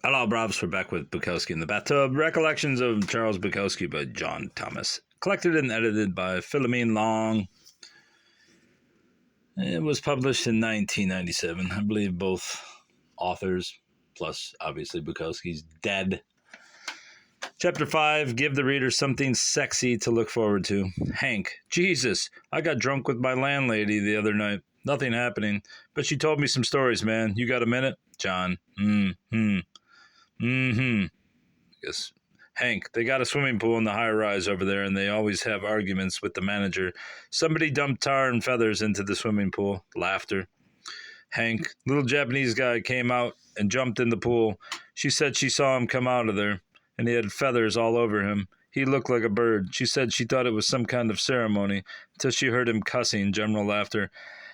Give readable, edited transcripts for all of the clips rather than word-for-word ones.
Hello, Brobs. We're back with Bukowski in the Bathtub. Recollections of Charles Bukowski by John Thomas. Collected and edited by Philomene Long. It was published in 1997. I believe both authors, plus obviously Bukowski's dead. Chapter 5, give the reader something sexy to look forward to. Hank, Jesus, I got drunk with my landlady the other night. Nothing happening, but she told me some stories, man. You got a minute? John, I guess. Hank, they got a swimming pool in the high rise over there, and they always have arguments with the manager. Somebody dumped tar and feathers into the swimming pool. Laughter. Hank, little Japanese guy came out and jumped in the pool. She said she saw him come out of there, and he had feathers all over him. He looked like a bird. She said she thought it was some kind of ceremony, until she heard him cussing. General laughter.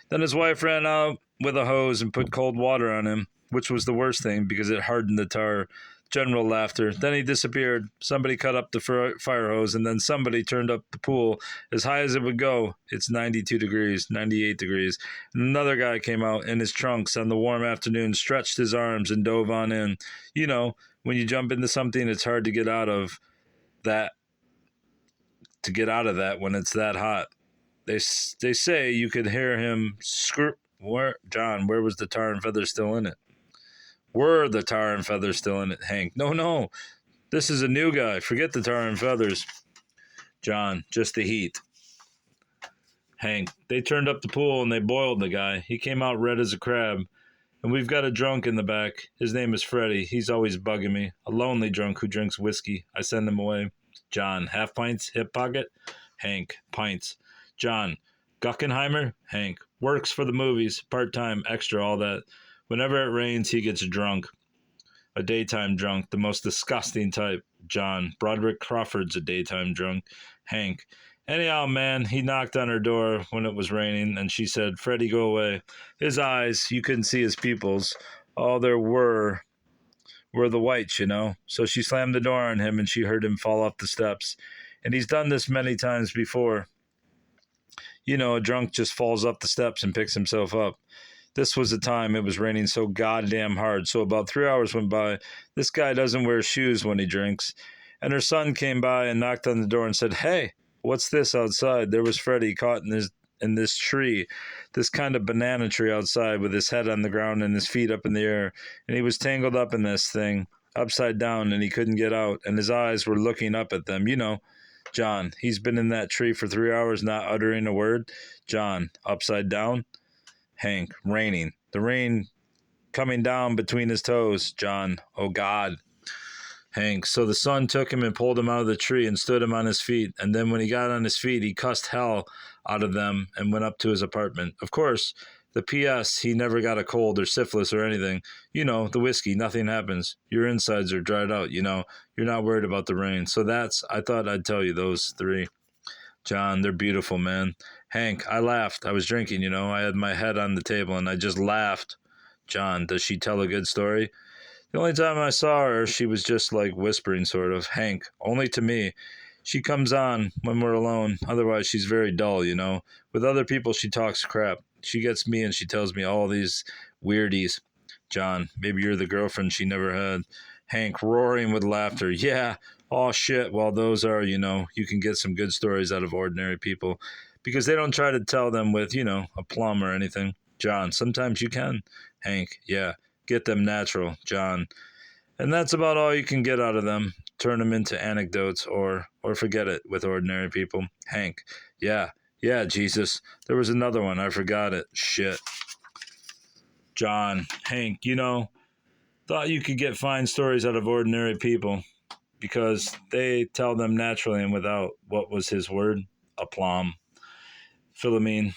Then his wife ran out with a hose and put cold water on him, which was the worst thing because it hardened the tar. General laughter. Then he disappeared. Somebody cut up the fire hose, and then somebody turned up the pool as high as it would go. It's 92 degrees, 98 degrees. And another guy came out in his trunks on the warm afternoon, stretched his arms, and dove on in. You know, when you jump into something, it's hard to get out of that. To get out of that when it's that hot. They say you could hear him scream. John, where was the tar and feathers still in it? Were the tar and feathers still in it, Hank? No. This is a new guy. Forget the tar and feathers. John, just the heat. Hank, they turned up the pool and they boiled the guy. He came out red as a crab. And we've got a drunk in the back. His name is Freddie. He's always bugging me. A lonely drunk who drinks whiskey. I send him away. John, half pints, hip pocket? Hank, pints. John, Guckenheimer? Hank, works for the movies, part-time, extra, all that. Whenever it rains, he gets drunk. A daytime drunk, the most disgusting type. John, Broderick Crawford's a daytime drunk. Hank, anyhow, man, he knocked on her door when it was raining, and she said, Freddie, go away. His eyes, you couldn't see his pupils. All there were the whites, you know. So she slammed the door on him, and she heard him fall off the steps. And he's done this many times before. You know, a drunk just falls up the steps and picks himself up. This was the time it was raining so goddamn hard. So about 3 hours went by. This guy doesn't wear shoes when he drinks. And her son came by and knocked on the door and said, hey, what's this outside? There was Freddie caught in this tree, this kind of banana tree outside with his head on the ground and his feet up in the air. And he was tangled up in this thing, upside down, and he couldn't get out. And his eyes were looking up at them. You know, John, he's been in that tree for 3 hours not uttering a word. John, upside down. Hank, raining. The rain coming down between his toes. John, oh God. Hank, so the son took him and pulled him out of the tree and stood him on his feet. And then when he got on his feet, he cussed hell out of them and went up to his apartment. Of course, the P.S., he never got a cold or syphilis or anything. You know, the whiskey, nothing happens. Your insides are dried out, you know. You're not worried about the rain. So I thought I'd tell you those three. John, they're beautiful, man. Hank, I laughed. I was drinking, you know. I had my head on the table and I just laughed. John, does she tell a good story? The only time I saw her, she was just like whispering, sort of. Hank, only to me. She comes on when we're alone. Otherwise, she's very dull, you know. With other people, she talks crap. She gets me and she tells me all these weirdies. John, maybe you're the girlfriend she never had. Hank, roaring with laughter. Yeah, oh shit. Well, those are, you know, you can get some good stories out of ordinary people because they don't try to tell them with, you know, a plum or anything. John, sometimes you can. Hank, yeah, get them natural. John, and that's about all you can get out of them. Turn them into anecdotes or forget it with ordinary people. Hank, yeah, Jesus. There was another one. I forgot it. Shit. John, Hank, you know, thought you could get fine stories out of ordinary people because they tell them naturally and without, what was his word? Aplomb. Philomene,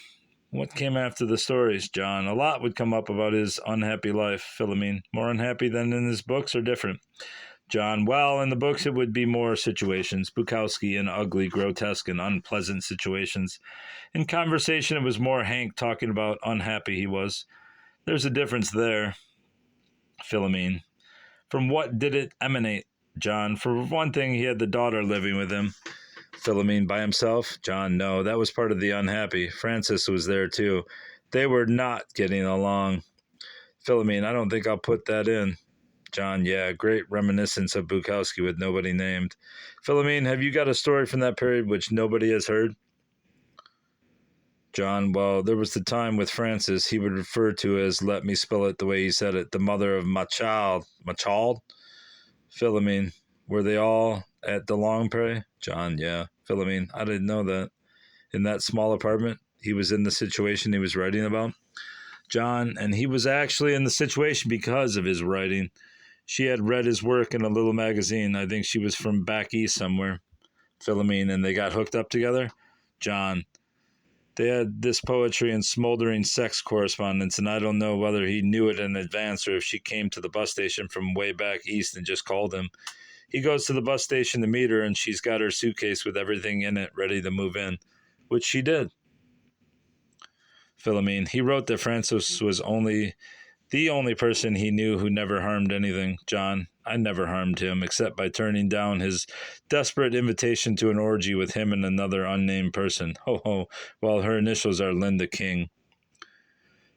what came after the stories, John? A lot would come up about his unhappy life, Philomene. More unhappy than in his books or different? John, well, in the books it would be more situations, Bukowski in ugly, grotesque, and unpleasant situations. In conversation, it was more Hank talking about unhappy he was. There's a difference there. Philomene, from what did it emanate, John? For one thing, he had the daughter living with him. Philomene, by himself? John, no, that was part of the unhappy. Francis was there too. They were not getting along. Philomene, I don't think I'll put that in. John, yeah, great reminiscence of Bukowski with nobody named. Philomene, have you got a story from that period which nobody has heard? John, well, there was the time with Francis he would refer to as, let me spell it the way he said it, the mother of my child. My child? Philomene, were they all at the Long Prey? John, yeah. Philomene, I didn't know that. In that small apartment, he was in the situation he was writing about? John, and he was actually in the situation because of his writing. She had read his work in a little magazine. I think she was from back east somewhere. Philomene, and they got hooked up together? John, they had this poetry and smoldering sex correspondence, and I don't know whether he knew it in advance or if she came to the bus station from way back east and just called him. He goes to the bus station to meet her, and she's got her suitcase with everything in it ready to move in, which she did. Philomene, he wrote that Francis was the only person he knew who never harmed anything. John, I never harmed him except by turning down his desperate invitation to an orgy with him and another unnamed person. Ho ho, well, her initials are Linda King.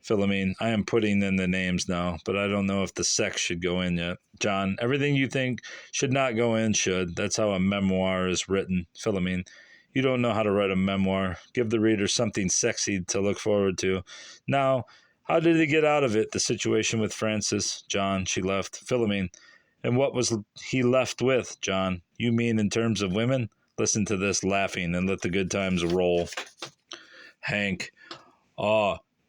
Philomene, I am putting in the names now, but I don't know if the sex should go in yet. John, everything you think should not go in should. That's how a memoir is written. Philomene, you don't know how to write a memoir. Give the reader something sexy to look forward to. Now, how did he get out of it, the situation with Francis? John, she left. Philomene, and what was he left with, John? You mean in terms of women? Listen to this laughing and let the good times roll. Hank,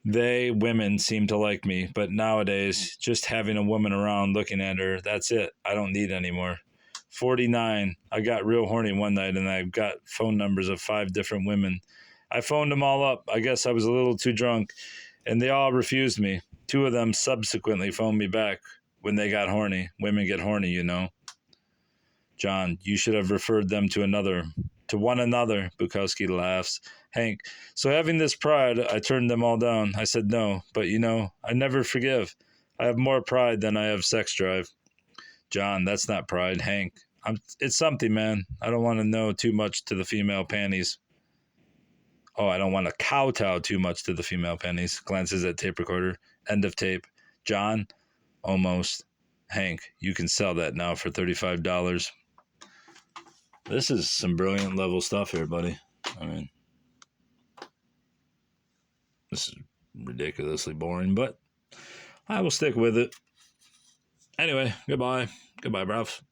women seem to like me, but nowadays, just having a woman around looking at her, that's it. I don't need any more. 49, I got real horny one night and I got phone numbers of 5 different women. I phoned them all up. I guess I was a little too drunk, and they all refused me. 2 of them subsequently phoned me back when they got horny. Women get horny, you know. John, you should have referred them to one another, Bukowski laughs. Hank, so having this pride, I turned them all down. I said no, but you know, I never forgive. I have more pride than I have sex drive. John, that's not pride. Hank, it's something, man. I don't want to know too much to the female panties. Oh, I don't want to kowtow too much to the female panties. Glances at tape recorder. End of tape. John, almost. Hank, you can sell that now for $35. This is some brilliant level stuff here, buddy. I mean, this is ridiculously boring, but I will stick with it. Anyway, goodbye. Goodbye, bruv.